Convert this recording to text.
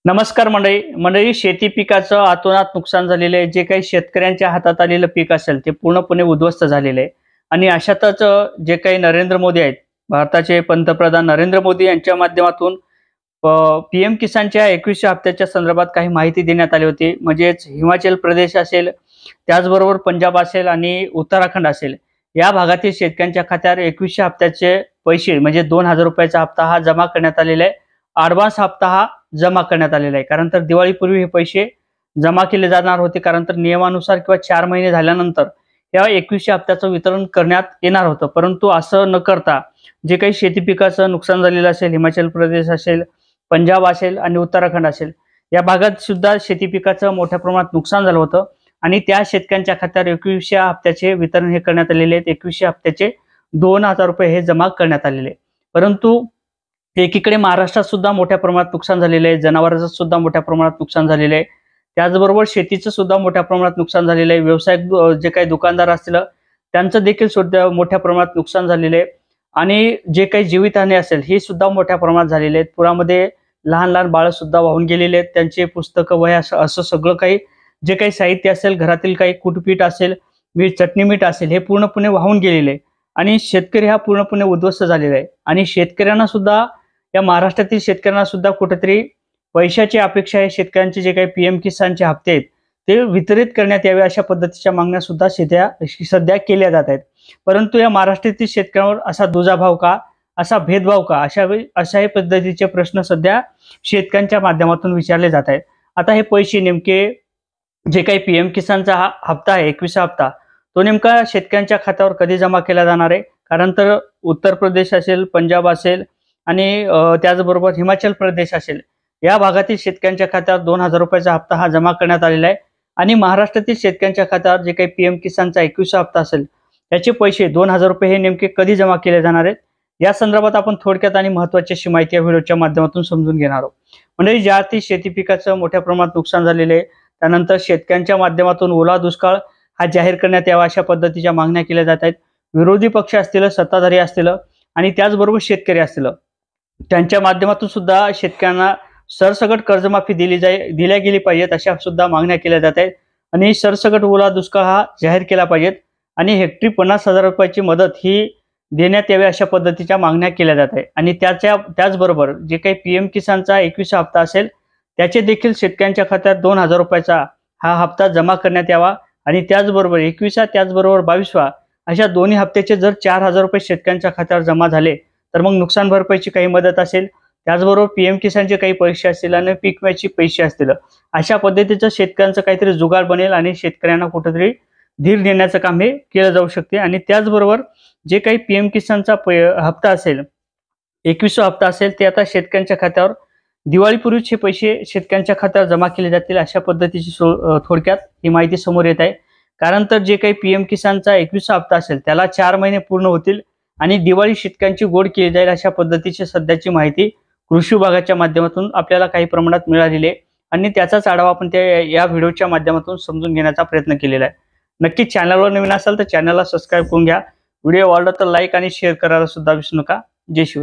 नमस्कार मंडळी शेती पिकाचं अतोनात नुकसान झालेलं आहे। जे काही शेतकऱ्यांच्या हातात आलेलं पीक असेल ते पूर्णपणे उद्ध्वस्त झालेलं आहे। आणि अशातच जे काही नरेंद्र मोदी आहेत, भारताचे पंतप्रधान नरेंद्र मोदी यांच्या माध्यमातून पीएम किसानच्या 21व्या हप्त्याच्या संदर्भात काही माहिती देण्यात आली होती। म्हणजेच हिमाचल प्रदेश असेल, त्याचबरोबर पंजाब असेल आणि उत्तराखंड असेल, या भागातील शेतकऱ्यांच्या खात्यावर 21व्या हप्त्याचे पैसे म्हणजे 2000 रुपयाचा हप्ता हा जमा करण्यात आलेला आहे। ॲडव्हान्स हप्ता हा जमा करण्यात आलेला आहे। कारण तर दिवाळीपूर्वी हे पैसे जमा केले जाणार होते, कारण तर नियमानुसार किंवा 4 महिने झाल्यानंतर या 21व्या हप्त्याचं वितरण करण्यात येणार होतं। परंतु असं न करता जे काही शेती पिकाचं नुकसान झालेलं असेल, हिमाचल प्रदेश असेल, पंजाब असेल आणि उत्तराखंड असेल, या भागात सुद्धा शेती पिकाचं मोठ्या प्रमाणात नुकसान झालं होतं आणि त्या शेतकऱ्यांच्या खात्यावर 21व्या हप्त्याचे वितरण हे करण्यात आलेले आहेत। 21व्या हप्त्याचे 2000 रुपये हे जमा करण्यात आलेले आहे। परंतु एकीकडे महाराष्ट्रात सुद्धा मोठ्या प्रमाणात नुकसान झालेलं आहे, जनावरांचं सुद्धा मोठ्या प्रमाणात नुकसान झालेलं आहे, त्याचबरोबर शेतीचं सुद्धा मोठ्या प्रमाणात नुकसान झालेलं आहे। व्यावसायिक जे काही दुकानदार असतील त्यांचं देखील सुद्धा मोठ्या प्रमाणात नुकसान झालेलं आहे आणि जे काही जीवितहानी असेल ही सुद्धा मोठ्या प्रमाणात झालेली आहे। पुरामध्ये लहान लहान बाळं सुद्धा वाहून गेलेले आहेत, त्यांचे पुस्तकं वह्या असं सगळं काही जे काही साहित्य असेल, घरातील काही कुटपीठ असेल, चटणी मीठ असेल, हे पूर्णपणे वाहून गेलेले आहे आणि शेतकरी हा पूर्णपणे उद्ध्वस्त झालेला आहे। आणि शेतकऱ्यांना सुद्धा, या महाराष्ट्रातील शेतकऱ्यांना सुद्धा कुठेतरी पैशाची अपेक्षा आहे। शेतकऱ्यांचे जे काही पीएम किसानचे हप्ते आहेत ते वितरित करण्यात यावे अशा पद्धतीच्या मागण्या सुद्धा सध्या केल्या जात आहेत। परंतु या महाराष्ट्रातील शेतकऱ्यांवर असा दुजाभाव का, असा भेदभाव का, अशाही पद्धतीचे प्रश्न सध्या शेतकऱ्यांच्या माध्यमातून विचारले जात आहेत। आता हे पैसे नेमके जे काही पीएम किसानचा हा हप्ता आहे, 21वा हप्ता, तो नेमका शेतकऱ्यांच्या खात्यावर कधी जमा केला जाणार आहे? कारण तर उत्तर प्रदेश असेल, पंजाब असेल आणि त्याचबरोबर हिमाचल प्रदेश असेल, या भागातील शेतकऱ्यांच्या खात्यावर 2000 रुपयाचा हप्ता हा जमा करण्यात आलेला आहे आणि महाराष्ट्रातील शेतकऱ्यांच्या खात्यावर जे काही पीएम किसानचा 21वा हप्ता असेल त्याचे पैसे 2000 रुपये हे नेमके कधी जमा केले जाणार आहेत, या संदर्भात आपण थोडक्यात आणि महत्त्वाची अशी माहिती या व्हिडिओच्या माध्यमातून समजून घेणार आहोत। म्हणजे ज्या अर्थी शेती पिकाचं मोठ्या प्रमाणात नुकसान झालेले आहे, त्यानंतर शेतकऱ्यांच्या माध्यमातून ओला दुष्काळ हा जाहीर करण्यात यावा अशा पद्धतीच्या मागण्या केल्या जात आहेत। विरोधी पक्ष असतील, सत्ताधारी असतील आणि त्याचबरोबर शेतकरी असतील, त्यांच्या माध्यमातून सुद्धा शेतकऱ्यांना सरसकट कर्जमाफी दिल्या गेली पाहिजेत अशा सुद्धा मागण्या केल्या जात आहेत आणि सरसकट ओला दुष्काळ हा जाहीर केला पाहिजेत आणि हेक्टरी 50,000 रुपयाची मदत ही देण्यात यावी अशा पद्धतीच्या मागण्या केल्या जात आहेत। आणि त्याचबरोबर जे काही पीएम किसानचा 21वा हप्ता असेल त्याचे देखील शेतकऱ्यांच्या खात्यात 2000 रुपयाचा हा हप्ता जमा करण्यात यावा आणि त्याचबरोबर 21वा त्याचबरोबर 22वा अशा दोन्ही हप्त्याचे जर 4000 रुपये शेतकऱ्यांच्या खात्यावर जमा झाले तर मग नुकसान भरपाईची काही मदत असेल, त्याचबरोबर पीएम किसानचे काही पैसे असतील आणि पीक विम्याचे पैसे असतील, अशा पद्धतीचं शेतकऱ्यांचं काहीतरी जुगाड बनेल आणि शेतकऱ्यांना कुठेतरी धीर देण्याचं काम हे केलं जाऊ शकते। आणि त्याचबरोबर जे काही पीएम किसानचा हप्ता असेल, 21वा हप्ता असेल, ते आता शेतकऱ्यांच्या खात्यावर दिवाळीपूर्वीच हे पैसे शेतकऱ्यांच्या खात्यावर जमा केले जातील अशा पद्धतीची थोडक्यात ही माहिती समोर येत आहे। कारण तर जे काही पीएम किसानचा 21वा हप्ता असेल त्याला 4 महिने पूर्ण होतील आणि दिवाळी शेतकऱ्यांची गोड केली जाईल अशा पद्धतीची सध्याची माहिती कृषी विभागाच्या माध्यमातून आपल्याला काही प्रमाणात मिळालेली आहे आणि त्याचाच आढावा आपण या व्हिडिओच्या माध्यमातून समजून घेण्याचा प्रयत्न केलेला आहे। नक्की चॅनलवर नवीन असाल तर चॅनलला सबस्क्राईब करून घ्या, व्हिडिओ आवडला तर लाईक आणि शेअर करायला सुद्धा विसरू नका। जय शिवराय।